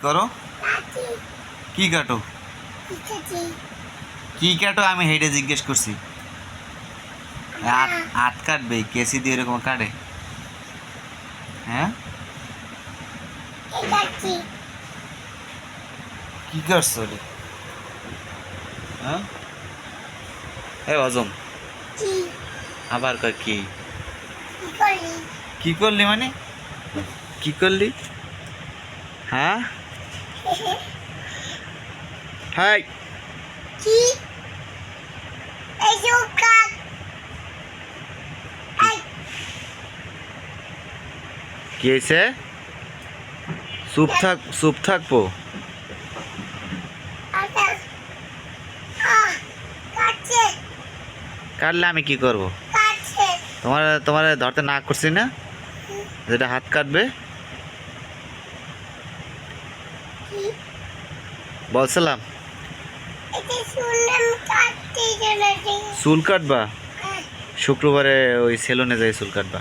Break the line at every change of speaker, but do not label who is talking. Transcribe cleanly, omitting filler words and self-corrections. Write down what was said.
করো কি কাটো কি কাটো আমি হেডে জিজ্ঞেস করছি হাত কাটবে কেসি দিয়ে এরকম কাটে হ্যাঁ কি করছো রে হ্যাঁ এ অজম আবার কর কি কি করলি মানে কি করলি হ্যাঁ হাই কি হয়েছে চুপ থাকবো কাটলে আমি কি করব তোমার ধরতে না করছি না যেটা হাত কাটবে বলছিলাম চুল কাটবা শুক্রবারে ওই সেলুনে যাই চুল কাটবা